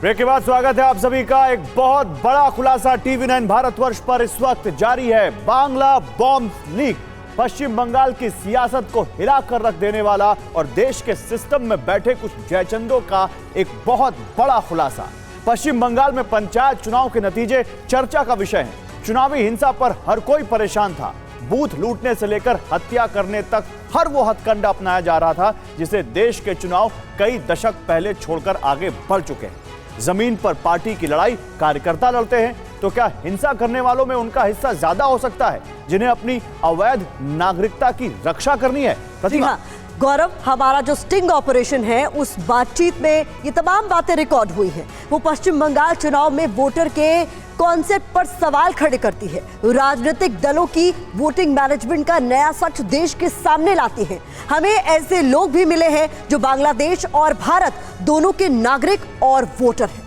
Break के बाद स्वागत है आप सभी का। एक बहुत बड़ा खुलासा टीवी9 भारतवर्ष पर इस वक्त जारी है। बांग्ला बॉम्ब लीक पश्चिम बंगाल की सियासत को हिलाकर रख देने वाला और देश के सिस्टम में बैठे कुछ जयचंदों का एक बहुत बड़ा खुलासा। पश्चिम बंगाल में पंचायत चुनाव के नतीजे चर्चा का विषय हैं। चुनावी हिंसा पर हर कोई परेशान था। बूथ लूटने से लेकर हत्या करने तक हर वो हथकंडा अपनाया जा रहा था जिसे देश के चुनाव कई दशक पहले छोड़कर आगे बढ़ चुके हैं। जमीन पर पार्टी की लड़ाई कार्यकर्ता लड़ते हैं तो क्या हिंसा करने वालों में उनका हिस्सा ज्यादा हो सकता है जिन्हें अपनी अवैध नागरिकता की रक्षा करनी है? प्रतिमा। गौरव, हमारा जो स्टिंग ऑपरेशन है उस बातचीत में ये तमाम बातें रिकॉर्ड हुई हैं। वो पश्चिम बंगाल चुनाव में वोटर के कॉन्सेप्ट पर सवाल खड़े करती है। राजनीतिक दलों की वोटिंग मैनेजमेंट का नया सच देश के सामने लाती है। हमें ऐसे लोग भी मिले हैं जो बांग्लादेश और भारत दोनों के नागरिक और वोटर हैं।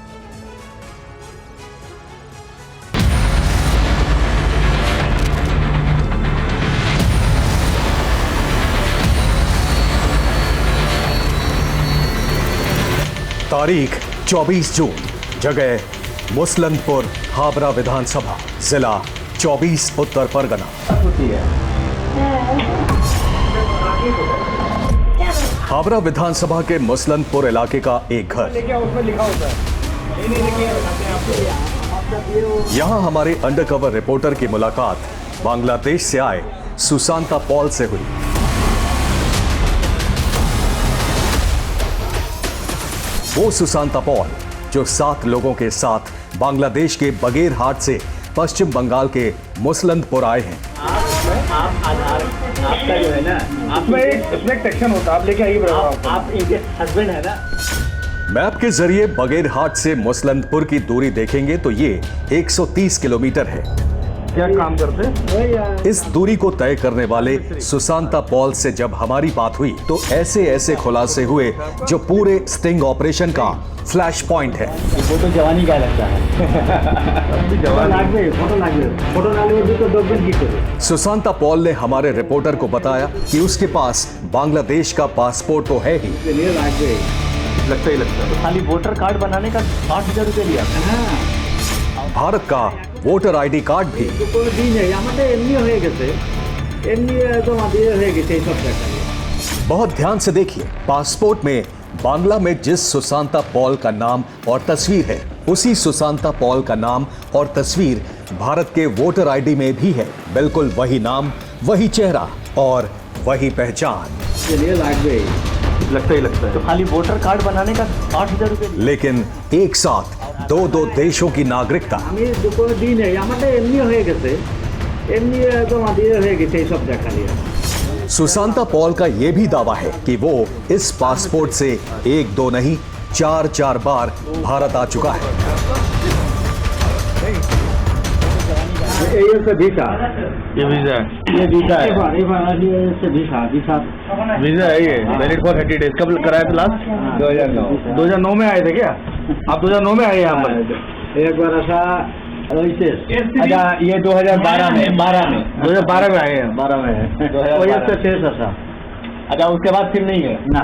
तारीख 24 जून, जगह मुसलनपुर हावड़ा विधानसभा, जिला 24 उत्तर परगना। हावड़ा विधानसभा के मुसलनपुर इलाके का एक घर। यहां हमारे अंडरकवर रिपोर्टर की मुलाकात बांग्लादेश से आए सुशांता पॉल से हुई। वो सुशांता पॉल जो 7 लोगों के साथ बांग्लादेश के बगेरहाट से पश्चिम बंगाल के मुसलनपुर आए हैं। आप आधार आपका जो है ना, उसमें एक सेक्शन होता है, आप लेके आइए। आप इनके हस्बैंड है ना। मैप के जरिए बगेरहाट से मुसलनपुर की दूरी देखेंगे तो ये 130 किलोमीटर है। क्या काम करते हैं? इस दूरी को तय करने वाले सुशांता पॉल से जब हमारी बात हुई तो ऐसे खुलासे हुए जो पूरे स्टिंग ऑपरेशन का फ्लैश पॉइंट है। वो तो जवानी का लगता है। सुशांता पॉल ने हमारे रिपोर्टर को बताया कि उसके पास बांग्लादेश का पासपोर्ट तो है ही, लगता ही लगता है। खाली वोटर कार्ड बनाने का 8,000 रुपये लिया। भारत का वोटर आईडी कार्ड भी। बहुत ध्यान से देखिए, पासपोर्ट में बांग्ला में जिस सुशांता पॉल का नाम और तस्वीर है उसी सुशांता पॉल का नाम और तस्वीर भारत के वोटर आईडी में भी है। बिल्कुल वही नाम, वही चेहरा और वही पहचान। लगता ही लगता है। तो खाली वोटर कार्ड बनाने का 8,000 रुपये। लेकिन एक साथ दो देशों की नागरिकता। सुशांता पॉल का यह भी दावा है कि वो इस पासपोर्ट से 1-2 नहीं 4 बार भारत आ चुका है। ये वीजा है। वीजा है ये, वैलिड फॉर 30 डेज। कब कराया था लास्ट? 2009 में आए थे क्या आप? 2009 में आए यहाँ पर? एक बार ऐसा। अच्छा, ये 2012 में 2012 में आए हैं। 12 में है। अच्छा, उसके बाद फिर नहीं है ना।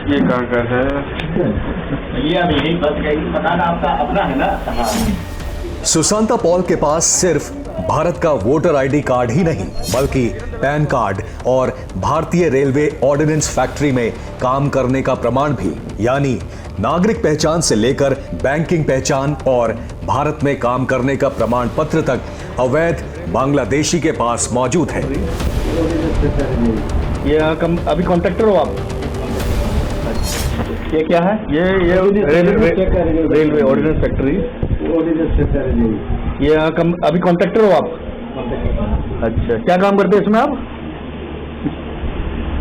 ये कहाँ है? ये अभी नहीं बस गई, पता ना आपका अपना है ना। सुशांता पॉल के पास सिर्फ भारत का वोटर आईडी कार्ड ही नहीं बल्कि पैन कार्ड और भारतीय रेलवे ऑर्डिनेंस फैक्ट्री में काम करने का प्रमाण भी, यानी नागरिक पहचान से लेकर बैंकिंग पहचान और भारत में काम करने का प्रमाण पत्र तक अवैध बांग्लादेशी के पास मौजूद है। ये अभी कॉन्ट्रैक्टर हो आप? ये क्या है? ये रेलवे ऑर्डिनेंस फैक्ट्री। ये अभी कॉन्ट्रैक्टर हो आप? अच्छा, क्या काम करते हैं इसमें आप?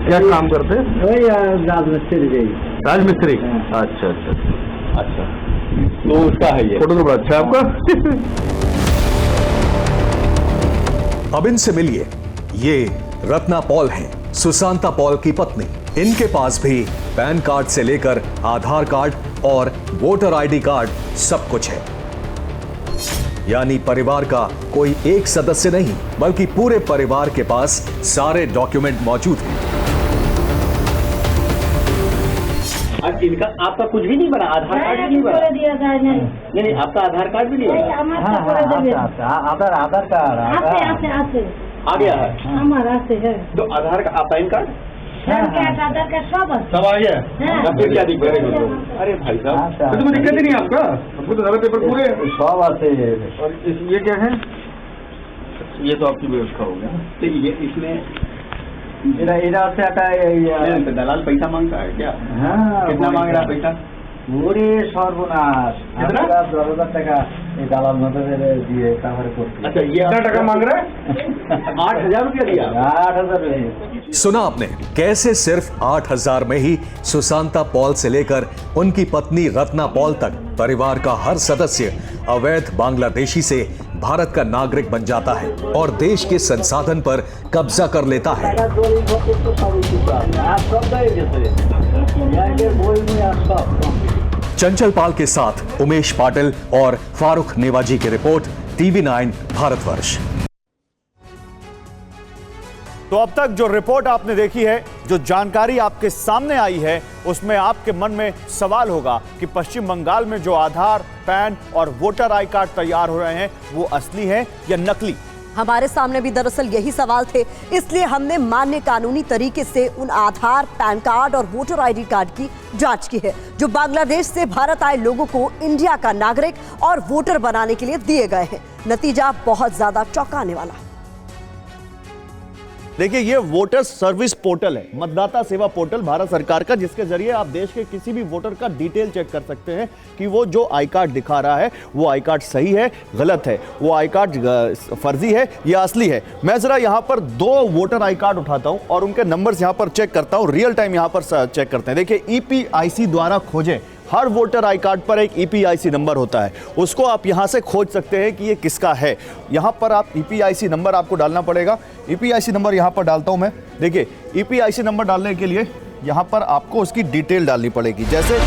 क्या काम करते हैं? राजमिस्त्री। अच्छा। तो उसका है ये फोटो तो बड़ा अच्छा आपका। अब इनसे मिलिए, ये रत्ना पॉल हैं, सुशांता पॉल की पत्नी। इनके पास भी पैन कार्ड से लेकर आधार कार्ड और वोटर आईडी कार्ड सब कुछ है। यानी परिवार का कोई एक सदस्य नहीं बल्कि पूरे परिवार के पास सारे डॉक्यूमेंट मौजूद हैं। अब इनका आपका कुछ भी नहीं बना, आधार कार्ड भी नहीं बना? दिया था नहीं नहीं, आपका आधार कार्ड भी नहीं है? आधार कार्ड आते आ गया है हमारा से है तो आधार का पैन कार्ड आधार का सब आ गया? हाँ। फिर क्या दिक्कत है? अरे भाई साहब तो तुम्हें दिक्कत ही नहीं है आपका, हमको तो सारे पेपर पूरे हैं। सब आते और ये क्या है? ये तो आपकी व्यवस्था हो गया। तो ये इसमें इधर से आता है तो दलाल पैसा मांगता है क्या? हाँ कितना मांग रहा है पैसा? पूरे सर्वनाश कितना? 10,000 টাকা এই দালাল মধ্যে দিয়ে কাভার করতে। अच्छा, ये कितना टका मांग रहा है? 8,000 रुपया दिया? 8,000 सुना आपने कैसे सिर्फ 8,000 में ही सुशांता पॉल से लेकर उनकी पत्नी रत्ना पॉल तक परिवार का हर सदस्य अवैध बांग्लादेशी से भारत का नागरिक बन जाता है और देश के संसाधन पर कब्जा कर लेता है। দলিল পত্র তো সবই ঠিক আছে আর সব দিয়ে গেছে ব্যাংকের বই মুই আর সব। चंचल पाल के साथ उमेश पाटिल और फारूक नेवाजी की रिपोर्ट, TV9 भारतवर्ष। तो अब तक जो रिपोर्ट आपने देखी है, जो जानकारी आपके सामने आई है, उसमें आपके मन में सवाल होगा कि पश्चिम बंगाल में जो आधार, पैन और वोटर आई कार्ड तैयार हो रहे हैं वो असली हैं या नकली। हमारे सामने भी दरअसल यही सवाल थे, इसलिए हमने मान्य कानूनी तरीके से उन आधार, पैन कार्ड और वोटर आईडी कार्ड की जांच की है जो बांग्लादेश से भारत आए लोगों को इंडिया का नागरिक और वोटर बनाने के लिए दिए गए हैं। नतीजा बहुत ज्यादा चौंकाने वाला। देखिए, ये वोटर सर्विस पोर्टल है, मतदाता सेवा पोर्टल भारत सरकार का, जिसके जरिए आप देश के किसी भी वोटर का डिटेल चेक कर सकते हैं कि वो जो आई कार्ड दिखा रहा है वो आई कार्ड सही है, गलत है, वो आई कार्ड फर्जी है या असली है। मैं जरा यहाँ पर 2 वोटर आई कार्ड उठाता हूँ और उनके नंबर्स यहाँ पर चेक करता हूँ, रियल टाइम यहाँ पर चेक करते हैं। देखिए, EPIC द्वारा खोजें, हर वोटर आई कार्ड पर एक EPIC नंबर होता है, उसको आप यहाँ से खोज सकते हैं कि ये किसका है। यहाँ पर आप EPIC नंबर आपको डालना पड़ेगा। EPIC नंबर यहाँ पर डालता हूँ मैं। देखिए, EPIC नंबर डालने के लिए यहाँ पर आपको उसकी डिटेल डालनी पड़ेगी। जैसे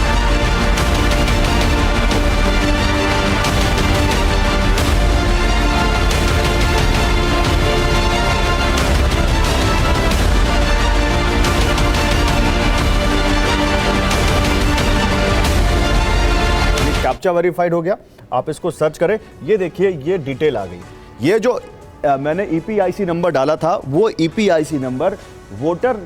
कैप्चा वेरीफाइड हो गया, आप इसको सर्च करें, ये देखिए ये डिटेल आ गई। ये जो मैंने EPIC नंबर डाला था वो EPIC नंबर वोटर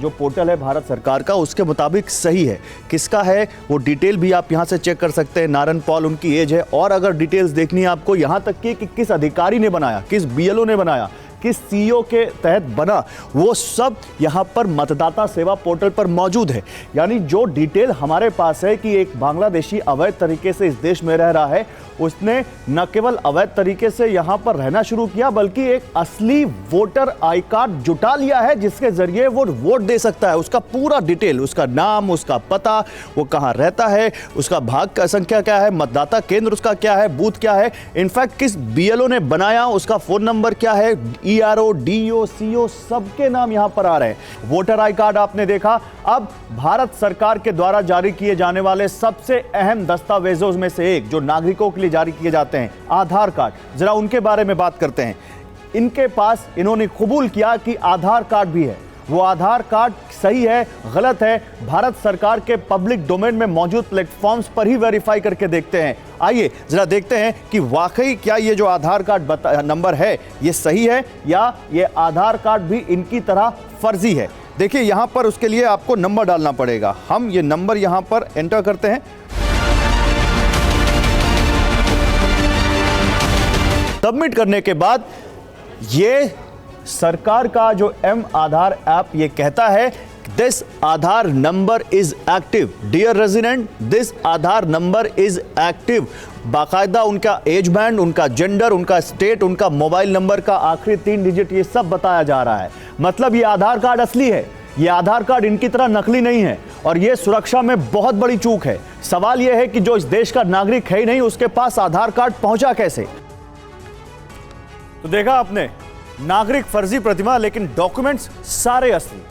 जो पोर्टल है भारत सरकार का उसके मुताबिक सही है। किसका है वो डिटेल भी आप यहाँ से चेक कर सकते हैं। नारन पॉल उनकी एज है, और अगर डिटेल्स देखनी है आपको यहाँ तक कि किस अधिकारी ने बनाया, किस BLO ने बनाया, किस CEO के तहत बना, वो सब यहाँ पर मतदाता सेवा पोर्टल पर मौजूद है। यानी जो डिटेल हमारे पास है कि एक बांग्लादेशी अवैध तरीके से इस देश में रह रहा है, उसने न केवल अवैध तरीके से यहाँ पर रहना शुरू किया बल्कि एक असली वोटर आई कार्ड जुटा लिया है जिसके जरिए वो वोट दे सकता है। उसका पूरा डिटेल, उसका नाम, उसका पता, वो कहाँ रहता है, उसका भाग का संख्या क्या है, मतदाता केंद्र उसका क्या है, बूथ क्या है, इनफैक्ट किस BLO ने बनाया, उसका फोन नंबर क्या है, ERO, DO, CO सबके नाम यहाँ पर आ रहे हैं। वोटर आई कार्ड आपने देखा। अब भारत सरकार के द्वारा जारी किए जाने वाले सबसे अहम दस्तावेजों में से एक जो नागरिकों के लिए जारी किए जाते हैं, आधार कार्ड। जरा उनके बारे में बात करते हैं। इनके पास इन्होंने कबूल किया कि आधार कार्ड भी है। वो आधार कार्ड सही है, गलत है, भारत सरकार के पब्लिक डोमेन में मौजूद प्लेटफॉर्म्स पर ही वेरीफाई करके देखते हैं। आइए जरा देखते हैं कि वाकई क्या ये जो आधार कार्ड नंबर है ये सही है या ये आधार कार्ड भी इनकी तरह फर्जी है। देखिए, यहां पर उसके लिए आपको नंबर डालना पड़ेगा। हम ये नंबर यहां पर एंटर करते हैं। सबमिट करने के बाद ये सरकार का जो M-आधार ऐप ये कहता है this Aadhaar number is active, dear resident this Aadhaar number is active. बाकायदा उनका एज बैंड, उनका जेंडर, उनका स्टेट, उनका मोबाइल नंबर का आखिरी 3 डिजिट ये सब बताया जा रहा है। मतलब ये आधार कार्ड असली है, ये आधार कार्ड इनकी तरह नकली नहीं है और ये सुरक्षा में बहुत बड़ी चूक है। सवाल यह है कि जो इस देश का नागरिक है ही नहीं उसके पास आधार कार्ड पहुंचा कैसे। तो देखा आपने, नागरिक फर्जी प्रतिमा लेकिन डॉक्यूमेंट्स सारे असली।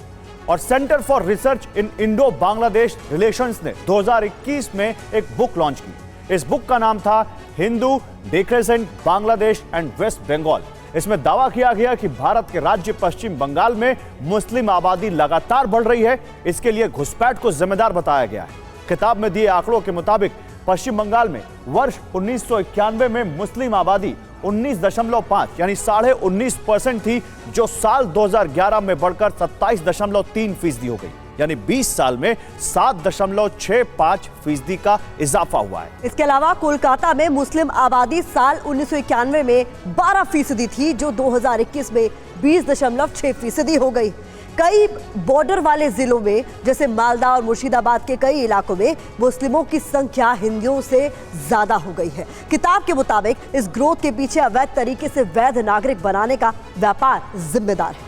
और centre for research in Indo Bangladesh relations ने 2021 में एक बुक लॉन्च की। इस बुक का नाम था हिंदू डिक्रेसेंट बांग्लादेश एंड वेस्ट बंगाल। इसमें दावा किया गया कि भारत के राज्य पश्चिम बंगाल में मुस्लिम आबादी लगातार बढ़ रही है, इसके लिए घुसपैठ को जिम्मेदार बताया गया है। किताब में दिए आंकड़ों के मुताबिक पश्चिम बंगाल में वर्ष 1991 में मुस्लिम आबादी 19.5 यानी 19.5% थी, जो साल 2011 में बढ़कर 27.3% हो गई, यानी 20 साल में 7.65% का इजाफा हुआ है। इसके अलावा कोलकाता में मुस्लिम आबादी साल 1991 में 12% थी, जो 2021 में 20.6% हो गई। कई बॉर्डर वाले जिलों में जैसे मालदा और मुर्शिदाबाद के कई इलाकों में मुस्लिमों की संख्या हिंदुओं से ज्यादा हो गई है। किताब के मुताबिक इस ग्रोथ के पीछे अवैध तरीके से वैध नागरिक बनाने का व्यापार जिम्मेदार है।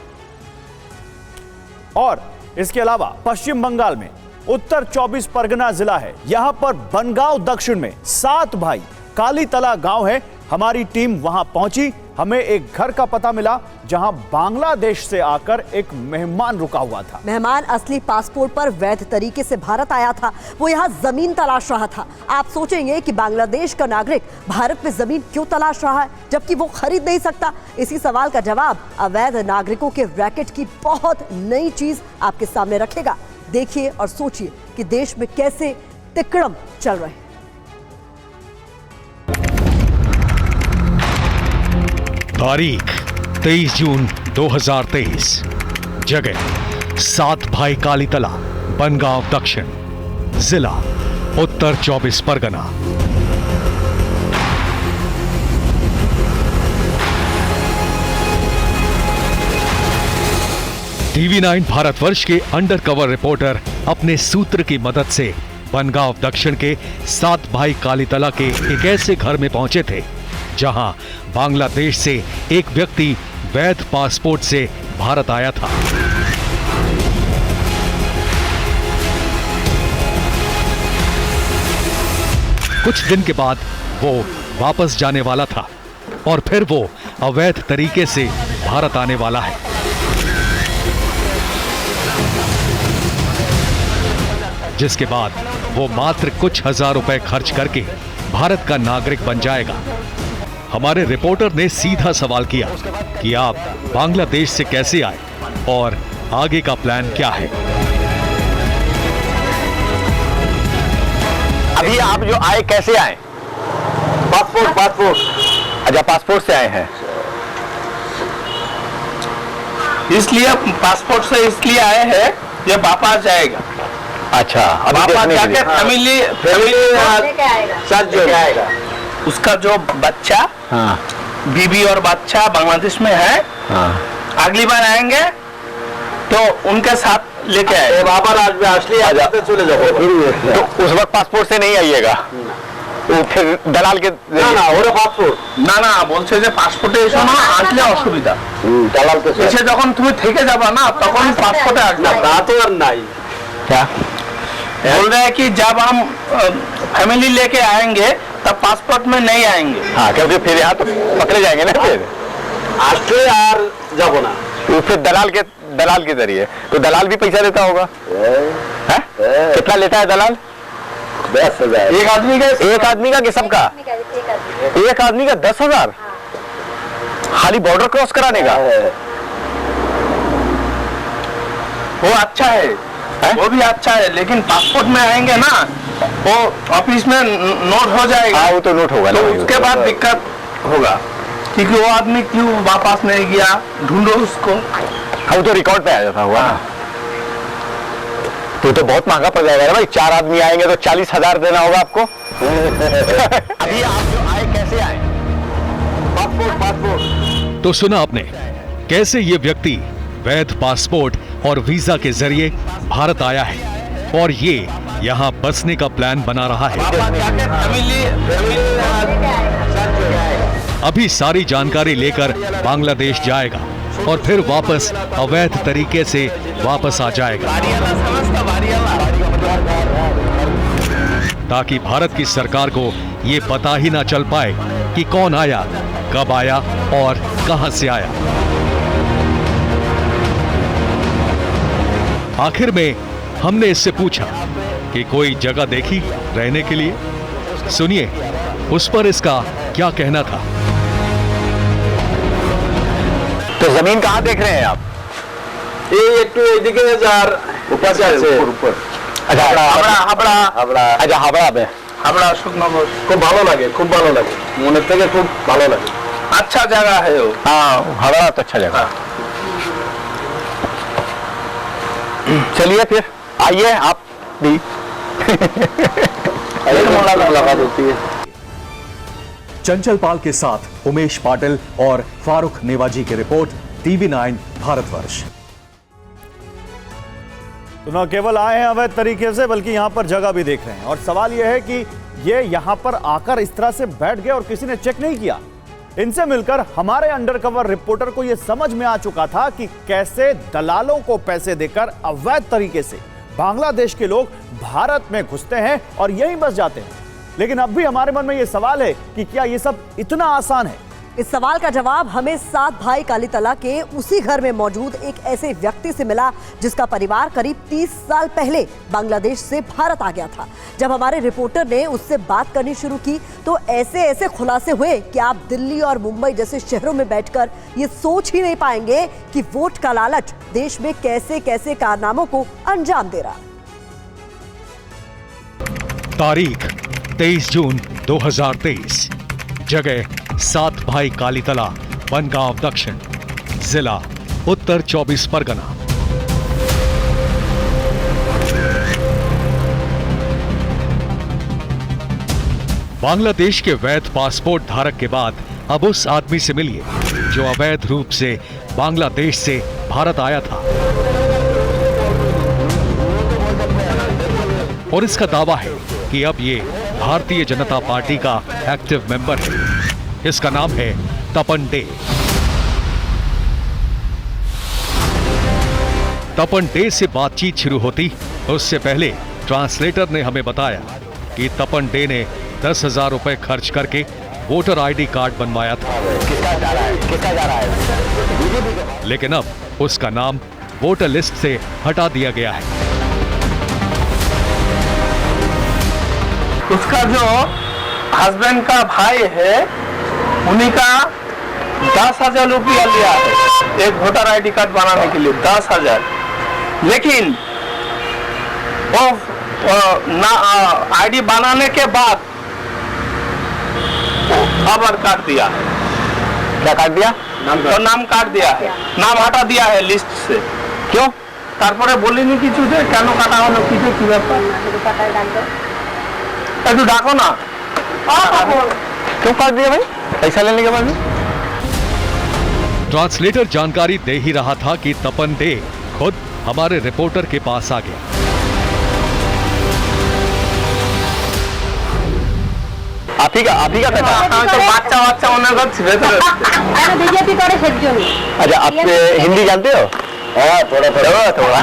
और इसके अलावा पश्चिम बंगाल में उत्तर 24 परगना जिला है, यहां पर बनगांव दक्षिण में 7 भाई कालीतला गांव है। हमारी टीम वहां पहुंची, हमें एक घर का पता मिला जहां बांग्लादेश से आकर एक मेहमान रुका हुआ था। मेहमान असली पासपोर्ट पर वैध तरीके से भारत आया था। वो यहाँ जमीन तलाश रहा था। आप सोचेंगे कि बांग्लादेश का नागरिक भारत में जमीन क्यों तलाश रहा है जबकि वो खरीद नहीं सकता। इसी सवाल का जवाब अवैध नागरिकों के रैकेट की बहुत नई चीज आपके सामने रखेगा। देखिए और सोचिए कि देश में कैसे तिकड़म चल रहे हैं। तारीख 23 जून 2023। जगह 7 भाई कालीतला, बनगांव दक्षिण, जिला उत्तर 24 परगना। TV9 भारतवर्ष के अंडरकवर रिपोर्टर अपने सूत्र की मदद से बनगांव दक्षिण के 7 भाई कालीतला के एक ऐसे घर में पहुंचे थे जहां बांग्लादेश से एक व्यक्ति वैध पासपोर्ट से भारत आया था। कुछ दिन के बाद वो वापस जाने वाला था और फिर वो अवैध तरीके से भारत आने वाला है। जिसके बाद वो मात्र कुछ हजार रुपए खर्च करके भारत का नागरिक बन जाएगा। हमारे रिपोर्टर ने सीधा सवाल किया कि आप बांग्लादेश से कैसे आए और आगे का प्लान क्या है। अभी आप जो आए कैसे आए? पासपोर्ट। अच्छा, पासपोर्ट से आए हैं। इसलिए पासपोर्ट से इसलिए आए हैं, ये वापस जाएगा। अच्छा, वापस जाके फैमिली साथ जो आएगा, उसका जो बच्चा, हाँ, बीबी और बच्चा बांग्लादेश में है। हाँ, अगली बार आएंगे तो उनके साथ लेके आए। असली चले जाओ। तो उस वक्त पासपोर्ट से नहीं आइएगा, वो फिर दलाल के पासपोर्ट ना বলছে যে পাসপোর্টে এসো না, আসলে অসুবিধা। दलाल के এসে যখন তুমি থেকে যাবা না, তখন পাসপোর্টে আসবে। তা তো আর নাই। क्या बोल रहे हैं कि जब हम फैमिली लेके आएंगे तब पासपोर्ट में नहीं आएंगे। हाँ, क्योंकि फिर यहाँ तो पकड़े जाएंगे ना। फिर आस्ट्रे यार जाबो ना। तो फिर दलाल के जरिए तो दलाल भी पैसा देता होगा। है? कितना लेता है दलाल? 10,000 एक आदमी का कि सबका? एक आदमी का 10,000 खाली बॉर्डर क्रॉस कराने का? वो अच्छा है, वो भी अच्छा है, लेकिन पासपोर्ट में आएंगे ना, वो ऑफिस में नोट हो जाएगा। हाँ, वो तो नोट होगा तो ना। उसके बाद दिक्कत होगा, क्योंकि वो आदमी क्यों वापस नहीं गया, ढूंढो उसको। हाँ, वो तो रिकॉर्ड पे आ जाता हुआ। तो बहुत महंगा पड़ जाएगा ना भाई। 4 आदमी आएंगे तो 40,000 देना होगा आपको। अभी आप जो आए कैसे आए? पासपोर्ट। तो सुना आपने कैसे ये व्यक्ति वैध पासपोर्ट और वीजा के जरिए भारत आया है और ये यहाँ बसने का प्लान बना रहा है। अभी सारी जानकारी लेकर बांग्लादेश जाएगा और फिर वापस अवैध तरीके से वापस आ जाएगा, ताकि भारत की सरकार को ये पता ही ना चल पाए कि कौन आया, कब आया और कहां से आया। आखिर में हमने इससे पूछा कि कोई जगह देखी रहने के लिए। सुनिए उस पर इसका क्या कहना था। तो जमीन कहाँ देख रहे हैं आप? ये एक तो एदिके ऊपर से अच्छा हाबड़ा হাবড়া अच्छा हावड़ा में হাবড়া শুকনগর খুব ভালো লাগে মনের থেকে খুব ভালো লাগে अच्छा जगह है वो। हाँ हावड़ा तो अच्छा जगह चलिए फिर आइए आप भी मुलाकात होती है। चंचल पाल के साथ उमेश पाटिल और फारूक नेवाजी की रिपोर्ट, TV9 भारतवर्ष। तो न केवल आए हैं अवैध तरीके से, बल्कि यहां पर जगह भी देख रहे हैं। और सवाल यह है कि ये यहां पर आकर इस तरह से बैठ गए और किसी ने चेक नहीं किया। इनसे मिलकर हमारे अंडरकवर रिपोर्टर को यह समझ में आ चुका था कि कैसे दलालों को पैसे देकर अवैध तरीके से बांग्लादेश के लोग भारत में घुसते हैं और यहीं बस जाते हैं। लेकिन अब भी हमारे मन में यह सवाल है कि क्या यह सब इतना आसान है? इस सवाल का जवाब हमें 7 भाई कालीतला के उसी घर में मौजूद एक ऐसे व्यक्ति से मिला जिसका परिवार करीब 30 साल पहले बांग्लादेश से भारत आ गया था। जब हमारे रिपोर्टर ने उससे बात करनी शुरू की तो ऐसे खुलासे हुए कि आप दिल्ली और मुंबई जैसे शहरों में बैठकर ये सोच ही नहीं पाएंगे कि वोट का लालच देश में कैसे कैसे कारनामों को अंजाम दे रहा। तारीख 23 जून 2023, जगह 7 भाई कालीतला, बनगांव दक्षिण, जिला उत्तर 24 परगना। बांग्लादेश के वैध पासपोर्ट धारक के बाद अब उस आदमी से मिलिए जो अवैध रूप से बांग्लादेश से भारत आया था और इसका दावा है कि अब ये भारतीय जनता पार्टी का एक्टिव मेंबर है। इसका नाम है तपन डे। तपन डे से बातचीत शुरू होती उससे पहले ट्रांसलेटर ने हमें बताया कि तपन डे ने 10,000 रुपए खर्च करके वोटर आईडी कार्ड बनवाया था। किसका जा रहा है? लेकिन अब उसका नाम वोटर लिस्ट से हटा दिया गया है। उसका जो हस्बैंड का भाई है उन्हीं का 10,000 रुपया लिया है एक वोटर आईडी कार्ड बनाने के लिए, 10,000। लेकिन वो आईडी बनाने के बाद खबर काट दिया है। क्या काट दिया? तो नाम काट दिया है, नाम हटा दिया है लिस्ट से। क्यों? তারপরে বলিনি কিছু যে কেন কাটা হলো কিছু কি ব্যাপার একটু ডাকো না। क्यों काट दिया भाई? पैसा लेने के बाद भी? ट्रांसलेटर जानकारी दे ही रहा था कि तपन डे खुद हमारे रिपोर्टर के पास आ गया। आप ही का बेटा? তো বাচ্চা মনে করছি ভেতরে বিজেপি করে সেজন্য। अच्छा, आप हिंदी जानते हो? हाँ, थोड़ा।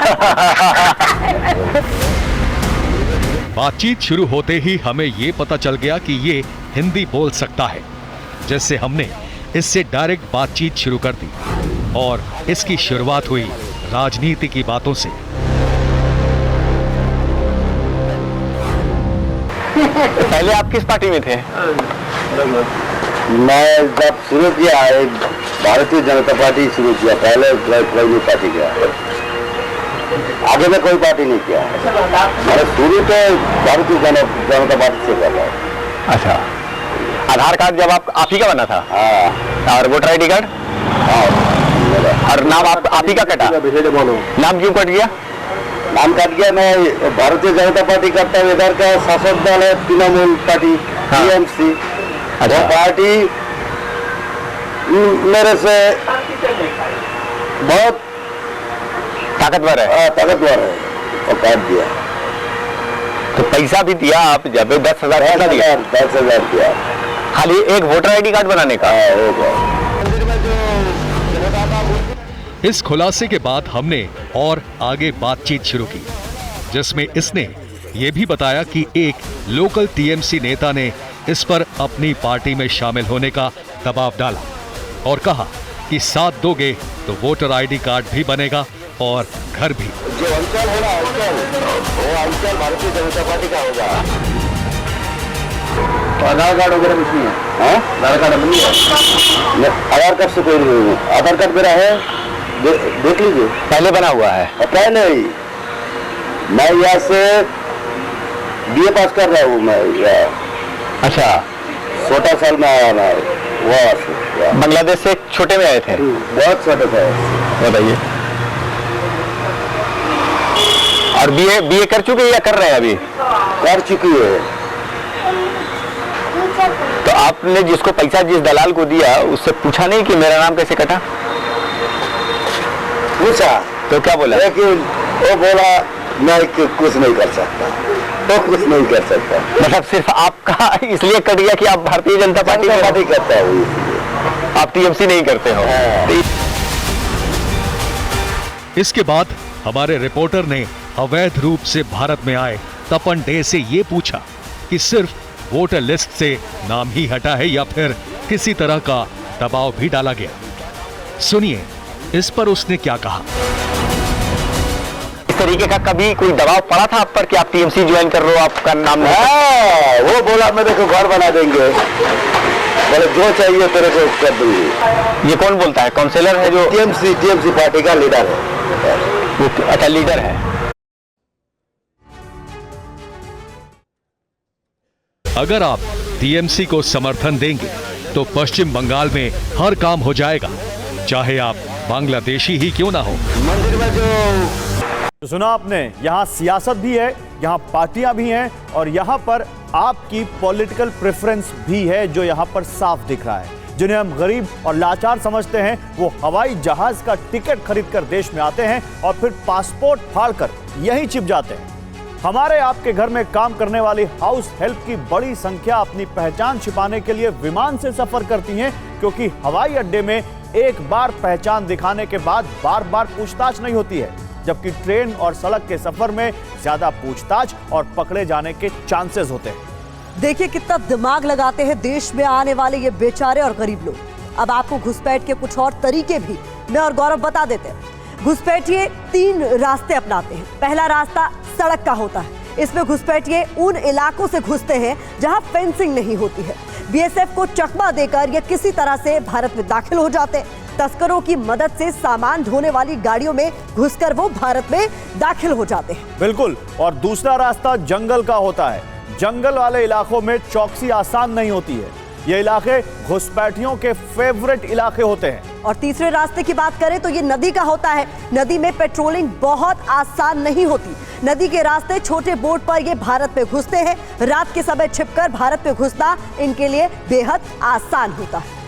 बातचीत शुरू होते ही हमें ये पता चल गया कि ये हिंदी बोल सकता है, जिससे हमने इससे डायरेक्ट बातचीत शुरू कर दी और इसकी शुरुआत हुई राजनीति की बातों से। पहले आप किस पार्टी में थे? मैं जब शुरू किया भारतीय जनता पार्टी शुरू किया, पहले कोई पार्टी किया, आगे में कोई पार्टी नहीं किया। मैंने शुरू तो भारतीय जनता पार्टी से किया। अच्छा, आधार कार्ड जब आप ही का बना था? हाँ। और वोटर आईडी कार्ड? हाँ। और नाम आप ही का कटा? नाम क्यों कट गया? नाम कट गया, मैं भारतीय जनता पार्टी करता हूँ, इधर का शासक दल है तृणमूल पार्टी, TMC। अच्छा। वो पार्टी मेरे से बहुत ताकतवर है। ताकतवर है, वो काट दिया। तो पैसा भी दिया आप जब 10,000 पैसा दिया? 10,000 दिया खाली एक वोटर आईडी कार्ड बनाने का? इस खुलासे के बाद हमने और आगे बातचीत शुरू की, जिसमें इसने ये भी बताया कि एक लोकल TMC नेता ने इस पर अपनी पार्टी में शामिल होने का दबाव डाला और कहा कि साथ दोगे तो वोटर आईडी कार्ड भी बनेगा और घर भी। जो अंचल है ना, वो अंचल भारतीय जनता पार्टी का होगा। आधार कार्ड वगैरह कुछ नहीं है? आधार कार्ड नहीं है। आधार कार्ड से कोई नहीं है। आधार कार्ड मेरा है, देख लीजिए, पहले बना हुआ है। पहले ही मैं यहाँ से BA पास कर रहा हूँ मैं अच्छा 16 साल में आया मैं वहाँ से बांग्लादेश से छोटे में आए थे बहुत छोटे थे। बताइए। और बीए कर चुके या कर रहे हैं अभी? कर चुकी है। तो आपने जिसको पैसा जिस दलाल को दिया उससे पूछा नहीं कि मेरा नाम कैसे कटा? पूछा तो क्या बोला? लेकिन वो बोला मैं कुछ नहीं कर सकता, तो कुछ नहीं कर सकता। मतलब सिर्फ आपका इसलिए कट गया कि आप भारतीय जनता पार्टी करता हूँ, आप टीएमसी नहीं करते हो। इसके बाद हमारे रिपोर्टर ने अवैध रूप से भारत में आए तपन डे से ये पूछा कि सिर्फ वोटर लिस्ट से नाम ही हटा है या फिर किसी तरह का दबाव भी डाला गया। सुनिए इस पर उसने क्या कहा। इस तरीके का कभी कोई दबाव पड़ा था आप पर कि आप टीएमसी ज्वाइन कर रहे हो, आपका नाम वो बोला मेरे को घर बना देंगे, बोले जो चाहिए तेरे को कर दूंगी। ये कौन बोलता है? काउंसिलर है जो टीएमसी पार्टी का लीडर है। अच्छा लीडर है। अगर आप टीएमसी को समर्थन देंगे तो पश्चिम बंगाल में हर काम हो जाएगा, चाहे आप बांग्लादेशी ही क्यों ना हो। मंदिर में तो सुना आपने, यहाँ सियासत भी है, यहाँ पार्टियां भी हैं और यहाँ पर आपकी पॉलिटिकल प्रेफरेंस भी है जो यहाँ पर साफ दिख रहा है। जिन्हें हम गरीब और लाचार समझते हैं वो हवाई जहाज का टिकट खरीद कर देश में आते हैं और फिर पासपोर्ट फाड़कर यहीं छिप जाते हैं। हमारे आपके घर में काम करने वाली हाउस हेल्प की बड़ी संख्या अपनी पहचान छिपाने के लिए विमान से सफर करती हैं, क्योंकि हवाई अड्डे में एक बार पहचान दिखाने के बाद बार बार पूछताछ नहीं होती है, जबकि ट्रेन और सड़क के सफर में ज्यादा पूछताछ और पकड़े जाने के चांसेस होते हैं। देखिए कितना दिमाग लगाते हैं देश में आने वाले ये बेचारे और गरीब लोग। अब आपको घुसपैठ के कुछ और तरीके भी मैं और गौरव बता देते हैं। घुसपैठिए 3 रास्ते अपनाते हैं। पहला रास्ता सड़क का होता है। इसमें घुसपैठिए उन इलाकों से घुसते हैं जहां फेंसिंग नहीं होती है। बीएसएफ को चकमा देकर ये किसी तरह से भारत में दाखिल हो जाते हैं। तस्करों की मदद से सामान ढोने वाली गाड़ियों में घुसकर वो भारत में दाखिल हो जाते हैं। बिल्कुल। और दूसरा रास्ता जंगल का होता है। जंगल वाले इलाकों में चौकसी आसान नहीं होती है। ये इलाके घुसपैठियों के फेवरेट इलाके होते हैं। और तीसरे रास्ते की बात करें तो ये नदी का होता है। नदी में पेट्रोलिंग बहुत आसान नहीं होती। नदी के रास्ते छोटे बोट पर ये भारत में घुसते हैं। रात के समय छिपकर भारत में घुसना इनके लिए बेहद आसान होता है।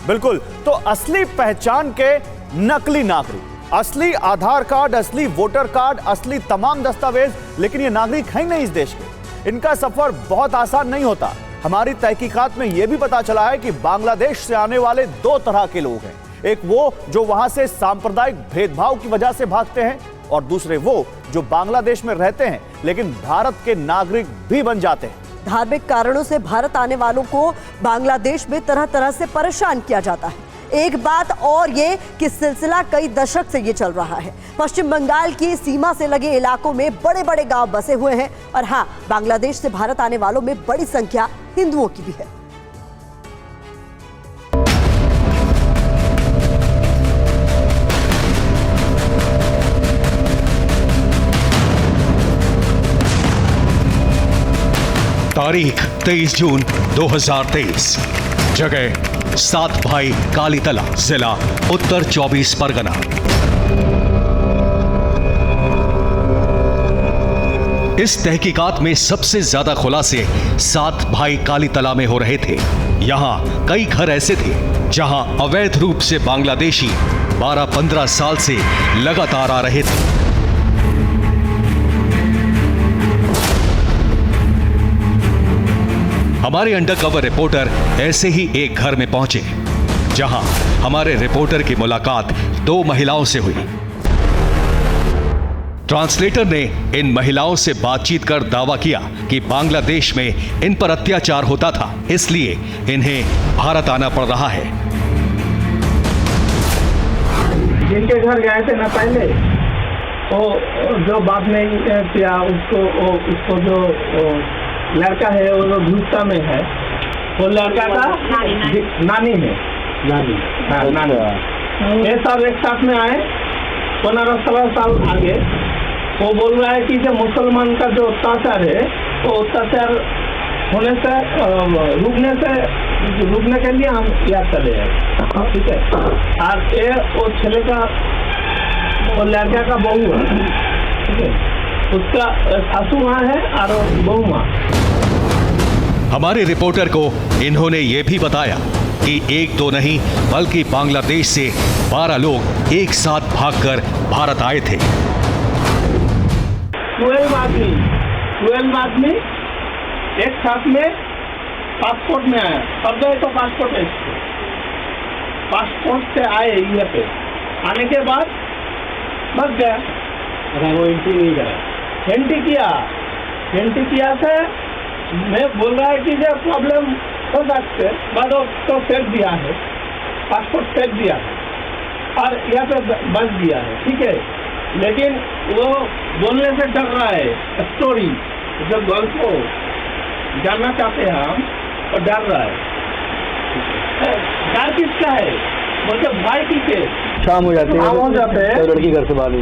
बिल्कुल। तो असली पहचान के नकली नागरिक, असली आधार कार्ड, असली वोटर कार्ड, असली तमाम दस्तावेज, लेकिन ये नागरिक हैं नहीं इस देश के। इनका सफर बहुत आसान नहीं होता। हमारी तहकीकात में यह भी पता चला है कि बांग्लादेश से आने वाले 2 तरह के लोग हैं। एक वो जो वहां से सांप्रदायिक भेदभाव की वजह से भागते हैं और दूसरे वो जो बांग्लादेश में रहते हैं लेकिन भारत के नागरिक भी बन जाते हैं। धार्मिक कारणों से भारत आने वालों को बांग्लादेश में तरह तरह से परेशान किया जाता है। एक बात और ये कि सिलसिला कई दशक से ये चल रहा है। पश्चिम बंगाल की सीमा से लगे इलाकों में बड़े बड़े गांव बसे हुए हैं और हाँ, बांग्लादेश से भारत आने वालों में बड़ी संख्या हिंदुओं की भी है। तारीख 23 जून 2023, जगह 7 भाई कालीतला, जिला उत्तर 24 परगना। इस तहकीकात में सबसे ज्यादा खुलासे 7 भाई कालीतला में हो रहे थे। यहां कई घर ऐसे थे जहां अवैध रूप से बांग्लादेशी 12-15 साल से लगातार आ रहे थे। हमारे अंडरकवर रिपोर्टर ऐसे ही एक घर में पहुंचे जहां हमारे रिपोर्टर की मुलाकात 2 महिलाओं से हुई। ट्रांसलेटर ने इन महिलाओं से बातचीत कर दावा किया कि बांग्लादेश में इन पर अत्याचार होता था, इसलिए इन्हें भारत आना पड़ रहा है। जिनके घर गए थे ना पहले, वो जो बात नहीं किया उसको जो लड़का है वो भूसा में है, वो लड़का का नानी है। नानी ये सब एक साथ में आए 15-16 साल आगे वो बोल रहा है कि जो मुसलमान का जो अत्याचार है वो अत्याचार होने से रुकने के लिए हम यहाँ चले आए, ठीक है। और ये वो छेले का वो लड़का का बहू है, ठीक है, उसका सासू माँ है और बहू माँ। हमारे रिपोर्टर को इन्होंने ये भी बताया कि एक दो नहीं बल्कि बांग्लादेश से 12 लोग एक साथ भागकर भारत आए थे। 12 आदमी एक साथ में पासपोर्ट में आया, सब गए तो पासपोर्ट से आए यहाँ पे, आने के बाद बस गया। वो एंट्री नहीं करा, एंट्री किया से मैं बोल रहा है कि जो प्रॉब्लम हो सकते बाद तो फेंक दिया है, पासपोर्ट फेंक दिया है और यहाँ पे बच दिया है, ठीक है। लेकिन वो बोलने से डर रहा है, स्टोरी जो गल्फ को जानना चाहते हैं हम, और डर रहा है। डर किसका है? बोलते भाई किसे? शाम हो जाती है, तो लड़की घर से बाहर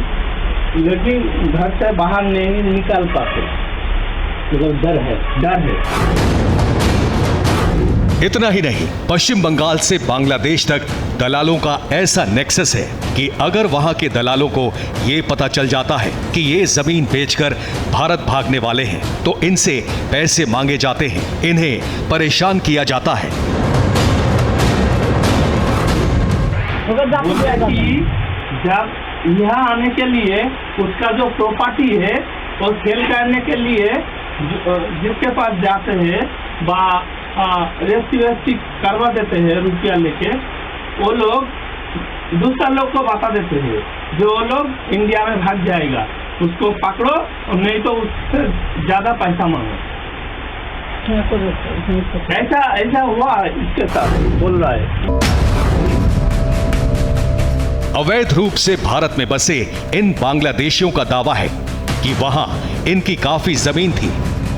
लड़की घर से बाहर नहीं निकाल पाते, मतलब डर है। इतना ही नहीं, पश्चिम बंगाल से बांग्लादेश तक दलालों का ऐसा नेक्सस है कि अगर वहां के दलालों को ये पता चल जाता है कि ये जमीन बेचकर भारत भागने वाले हैं तो इनसे पैसे मांगे जाते हैं, इन्हें परेशान किया जाता है। जब यहाँ आने के लिए उसका जो प्रॉपर्टी है वो सेल करने के लिए जिसके पास जाते हैं रजिस्ट्री करवा देते हैं रुपया लेके, वो लोग दूसरा लोग को बता देते हैं जो वो लोग इंडिया में भाग जाएगा, उसको पकड़ो और नहीं तो उससे ज्यादा पैसा मांगो। ऐसा हुआ इसके साथ, बोल रहा है। अवैध रूप से भारत में बसे इन बांग्लादेशियों का दावा है कि वहां इनकी काफी जमीन थी,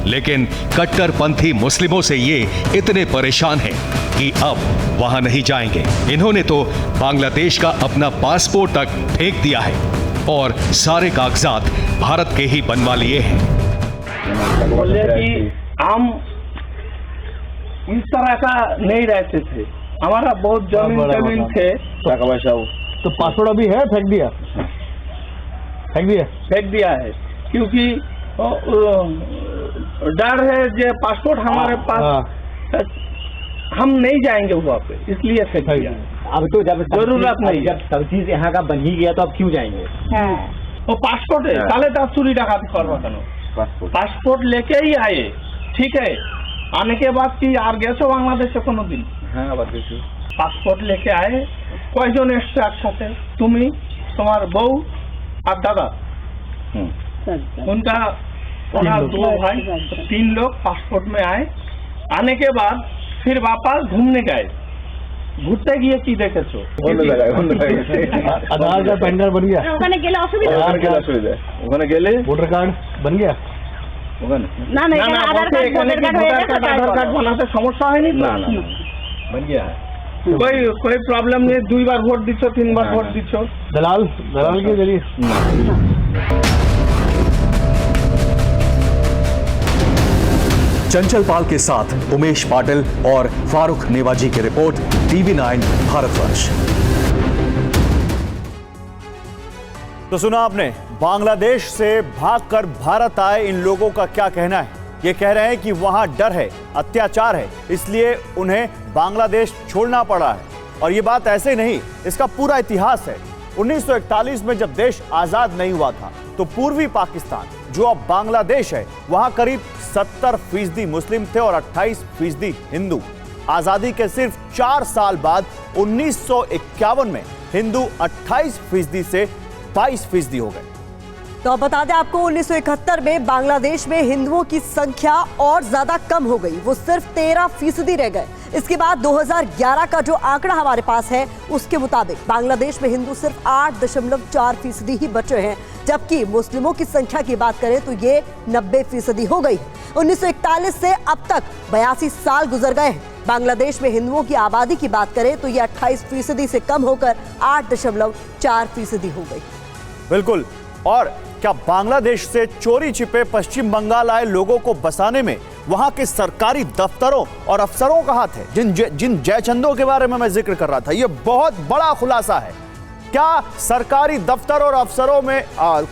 लेकिन कट्टरपंथी मुस्लिमों से ये इतने परेशान हैं कि अब वहां नहीं जाएंगे। इन्होंने तो बांग्लादेश का अपना पासपोर्ट तक फेंक दिया है और सारे कागजात भारत के ही बनवा लिए हैं। बोले कि हम इस तरह का नहीं रहते थे, हमारा बहुत जमीन थे। तो पासपोर्ट अभी है? फेंक दिया है क्योंकि डर है जो पासपोर्ट हमारे पास हम नहीं जाएंगे वहाँ पे, इसलिए फेंक दिया। अब तो जब जरूरत नहीं, जब सब चीज यहाँ का बन ही गया तो अब क्यों जाएंगे? वो पासपोर्ट है, साले तब चोरी डाकाती करवा पासपोर्ट लेके ही आए, ठीक है। आने के बाद की यार गए बांग्लादेश से कोनो दिन पासपोर्ट लेके आए, कयजन एसছে একসাথে? তুমি, তোমার বউ और दादा, उनका 2 भाई, 3 लोग पासपोर्ट में आए। आने के बाद फिर वापस घूमने गए, ঘুরতে গিয়ে কি দেখেছো? आधार कार्ड पैन कार्ड बन गया? ওখানে গেলে অসুবিধা, ওখানে গেলে ভোটার कार्ड बन गया? না না এখানে আধার কার্ড ভোটার কার্ড হয়ে গেছে, आधार कार्ड बनाते समस्या হয়নি? ना बन गया है, कोई प्रॉब्लम नहीं। 2 बार वोट दिच्छो, 3 बार वोट दिच्छो। दलाल के जरिए चंचल पाल के साथ उमेश पाटिल और फारूक नेवाजी की रिपोर्ट, TV9 भारतवर्ष। तो सुना आपने, बांग्लादेश से भागकर भारत आए इन लोगों का क्या कहना है। ये कह रहे हैं कि वहां डर है, अत्याचार है, इसलिए उन्हें बांग्लादेश छोड़ना पड़ा है। और ये बात ऐसे नहीं, इसका पूरा इतिहास है। 1941 में जब देश आजाद नहीं हुआ था तो पूर्वी पाकिस्तान जो अब बांग्लादेश है वहां करीब 70% मुस्लिम थे और 28% हिंदू। आजादी के सिर्फ 4 साल बाद 1951 में हिंदू 28% से 22% हो गए। तो अब बता दें आपको, 1971 में बांग्लादेश में हिंदुओं की संख्या और ज्यादा कम हो गई, वो सिर्फ 13% रह गए। इसके बाद 2011 का जो आंकड़ा हमारे पास है उसके मुताबिक बांग्लादेश में हिंदू सिर्फ 8.4% ही बचे हैं, जबकि मुस्लिमों की संख्या की बात करें तो ये 90% हो गई। 1941 से अब तक 82 साल गुजर गए हैं। बांग्लादेश में हिंदुओं की आबादी की बात करें तो ये 28% से कम होकर 8.4% हो गई। बिल्कुल, और क्या बांग्लादेश से चोरी छिपे पश्चिम बंगाल आए लोगों को बसाने में वहां के सरकारी दफ्तरों और अफसरों का हाथ है? जिन जयचंदों के बारे में मैं जिक्र कर रहा था, यह बहुत बड़ा खुलासा है। क्या सरकारी दफ्तर और अफसरों में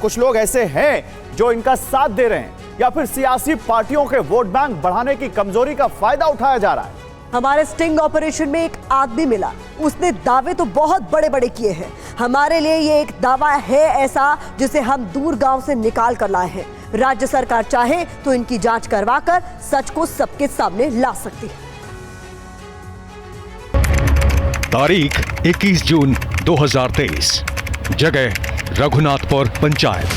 कुछ लोग ऐसे हैं जो इनका साथ दे रहे हैं, या फिर सियासी पार्टियों के वोट बैंक बढ़ाने की कमजोरी का फायदा उठाया जा रहा है? हमारे स्टिंग ऑपरेशन में एक आदमी मिला, उसने दावे तो बहुत बड़े बड़े किए हैं। हमारे लिए ये एक दावा है ऐसा जिसे हम दूर गांव से निकाल कर लाए हैं। राज्य सरकार चाहे तो इनकी जांच करवाकर सच को सबके सामने ला सकती है। तारीख 21 जून 2023, जगह रघुनाथपुर पंचायत,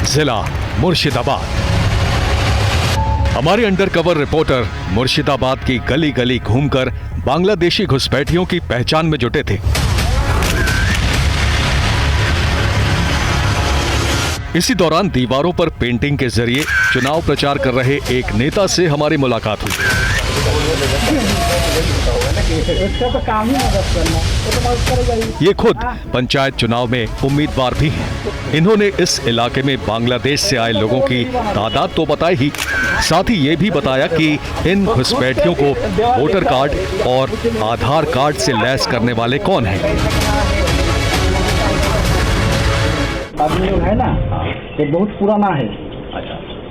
जिला मुर्शिदाबाद। हमारे अंडरकवर रिपोर्टर मुर्शिदाबाद की गली गली घूमकर बांग्लादेशी घुसपैठियों की पहचान में जुटे थे। इसी दौरान दीवारों पर पेंटिंग के जरिए चुनाव प्रचार कर रहे एक नेता से हमारी मुलाकात हुई। ये खुद पंचायत चुनाव में उम्मीदवार भी हैं। इन्होंने इस इलाके में बांग्लादेश से आए लोगों की तादाद तो बताई ही, साथ ही ये भी बताया कि इन घुसपैठियों को वोटर कार्ड और आधार कार्ड से लैस करने वाले कौन हैं। आदमी लोग है ना, ये बहुत पुराना है।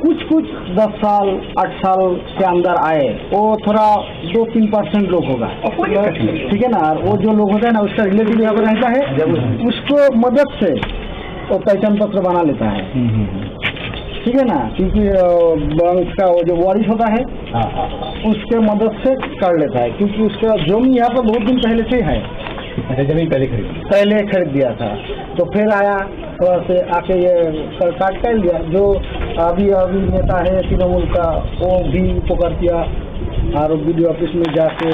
कुछ 10 साल 8 साल के अंदर आए, वो थोड़ा 2-3% लोग होगा, ठीक है ना। वो जो लोग होता है ना, उसका रिलेटिव यहाँ पर रहता है, उसको मदद से वो पहचान पत्र बना लेता है, ठीक है ना। क्योंकि बैंक का वो जो वारिस होता है उसके मदद से कर लेता है, क्योंकि उसका जमीन यहाँ पर बहुत दिन पहले से है। जमीन पहले खरीद दिया था, तो फिर आया थोड़ा से आके ये काट कर लिया। जो अभी नेता है तृणमूल का, वो भी पकड़ किया और वीडियो ऑफिस में जाके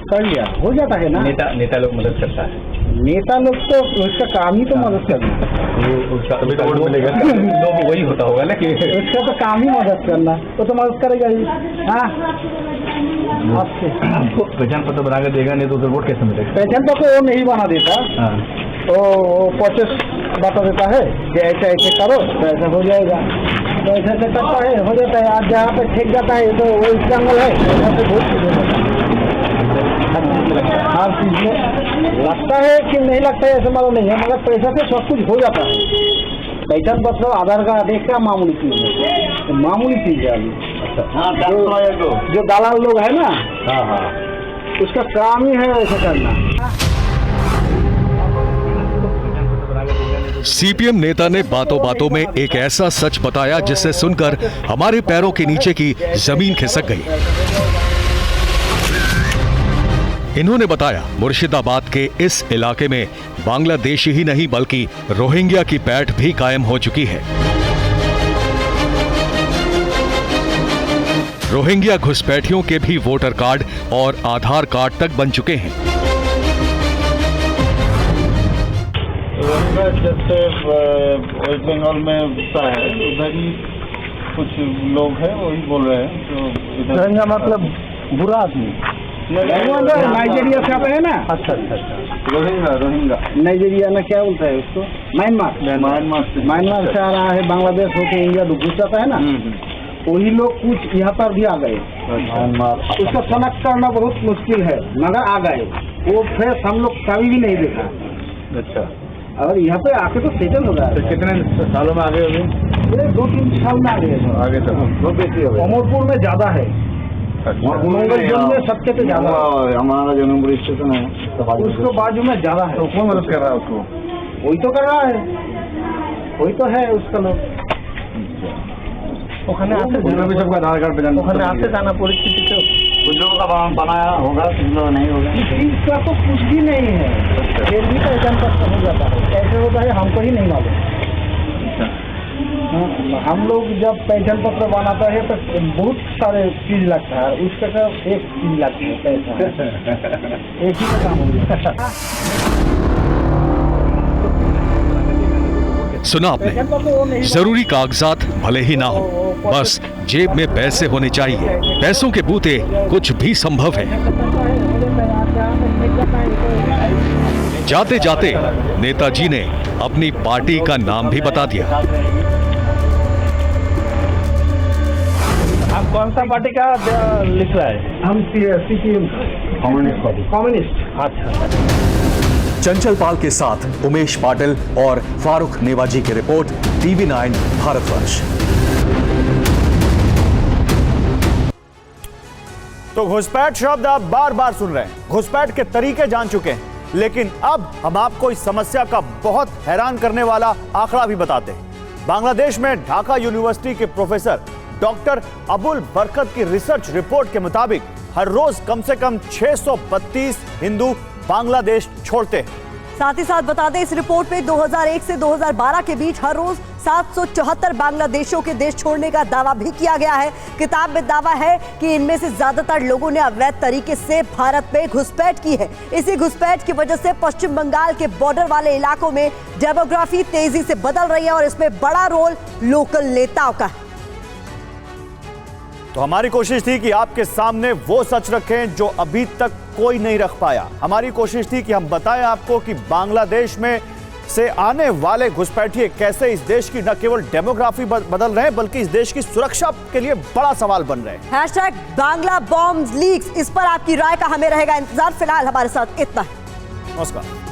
कर लिया, हो जाता है ना। नेता लोग मदद करता है, नेता लोग तो उसका काम ही तो मदद करना, वही होता होगा ना कि उसका तो काम ही मदद करना, वो तो मदद करेगा ही। हाँ, आपको पहचान पत्र बना कर देगा, नहीं तो उधर वोट कैसे मिलेगा? पहचान पत्र वो नहीं बना देता, वो प्रोसेस बता देता है कि ऐसे ऐसे करो तो ऐसा हो जाएगा, तो ऐसे ऐसे करता है, हो जाता है। आज जहाँ पे ठेक जाता है तो वो जंगल है, ऐसे बहुत हर चीज में लगता है कि नहीं लगता है ऐसा मालूम नहीं है, मगर पैसा से सब कुछ हो जाता है। पहचान पत्र आधार कार्ड एक क्या मामूली चीज है, तो मामूली चीज है। अभी जो दलाल लोग है ना, उसका काम ही है ऐसा करना। सीपीएम नेता ने बातों बातों में एक ऐसा सच बताया जिसे सुनकर हमारे पैरों के नीचे की जमीन खिसक गई। इन्होंने बताया मुर्शिदाबाद के इस इलाके में बांग्लादेशी ही नहीं बल्कि रोहिंग्या की पैठ भी कायम हो चुकी है। रोहिंग्या घुसपैठियों के भी वोटर कार्ड और आधार कार्ड तक बन चुके हैं। जैसे वेस्ट बंगाल में होता है, उधर ही कुछ लोग हैं वही बोल रहे हैं जो रोहिंग्या मतलब बुरा आदमी। नाइजीरिया से आता है ना। अच्छा, रोहिंग्या नाइजीरिया में क्या बोलता है उसको? म्यांमार से आ रहा है, बांग्लादेश होकर इंडिया घुस जाता है ना, वही लोग कुछ यहाँ पर भी आ गए। उसको कनेक्ट करना बहुत मुश्किल है, मगर आ गए। वो फेस हम लोग कभी भी नहीं देखा। अच्छा, और यहाँ पे आके तो सेटल हो गया। तो कितने सालों में आगे हो गए? 2-3 साल में आगे तक बहुत बेसी हो गए। अमरपुर में ज्यादा है, मंगलजोन में सबसे तो ज्यादा। हमारा जो नंबर स्टेशन है उसको बाजू में ज्यादा है। तो कौन मदद कर रहा है उसको? वही तो कर रहा है, वही तो है उसका लोग। भी सबका आधार कार्ड पे आते जाना परिस्थिति से कुछ लोगों का बनाया होगा, कुछ लोग नहीं होगा। इसका तो कुछ भी नहीं है, फिर भी पहचान पत्र हो जाता है। कैसे होता है हमको ही नहीं मालूम। हम लोग जब पहचान पत्र बनाता है तो बहुत सारे चीज लगता है, उसका एक चीज लगती है पैसा। एक ही का काम हो गया। सुना आपने, जरूरी कागजात भले ही ना हो, बस जेब में पैसे होने चाहिए। पैसों के बूते कुछ भी संभव है। जाते जाते नेताजी ने अपनी पार्टी का नाम भी बता दिया। आप कौन सा पार्टी का लिख रहा है? हम सीपीएम कम्युनिस्ट पार्टी। कम्युनिस्ट, अच्छा। चंचल पाल के साथ उमेश पाटिल और फारूक नेवाजी की रिपोर्ट, TV9 भारतवर्ष। तो घुसपैठ शब्द आप बार बार सुन रहे हैं, घुसपैठ के तरीके जान चुके हैं, लेकिन अब हम आपको इस समस्या का बहुत हैरान करने वाला आंकड़ा भी बताते हैं। बांग्लादेश में ढाका यूनिवर्सिटी के प्रोफेसर डॉक्टर अबुल बरकत की रिसर्च रिपोर्ट के मुताबिक हर रोज कम से कम 632 हिंदू बांग्लादेश छोड़ते हैं। साथ ही साथ बता दें, इस रिपोर्ट में 2001 से 2012 के बीच हर रोज 774 बांग्लादेशियों के देश छोड़ने का दावा भी किया गया है। किताब में दावा है कि इनमें से ज्यादातर लोगों ने अवैध तरीके से भारत में घुसपैठ की है। इसी घुसपैठ की वजह से पश्चिम बंगाल के बॉर्डर वाले इलाकों में डेमोग्राफी तेजी से बदल रही है और इसमें बड़ा रोल लोकल नेताओं का है। तो हमारी कोशिश थी कि आपके सामने वो सच रखें जो अभी तक कोई नहीं रख पाया। हमारी कोशिश थी कि हम बताएं आपको कि बांग्लादेश में से आने वाले घुसपैठिए कैसे इस देश की न केवल डेमोग्राफी बदल रहे हैं बल्कि इस देश की सुरक्षा के लिए बड़ा सवाल बन रहे हैं। हैशटैग बांग्ला बॉम्ब लीक्स, इस पर आपकी राय का हमें रहेगा इंतजार। फिलहाल हमारे साथ इतना है। नमस्कार।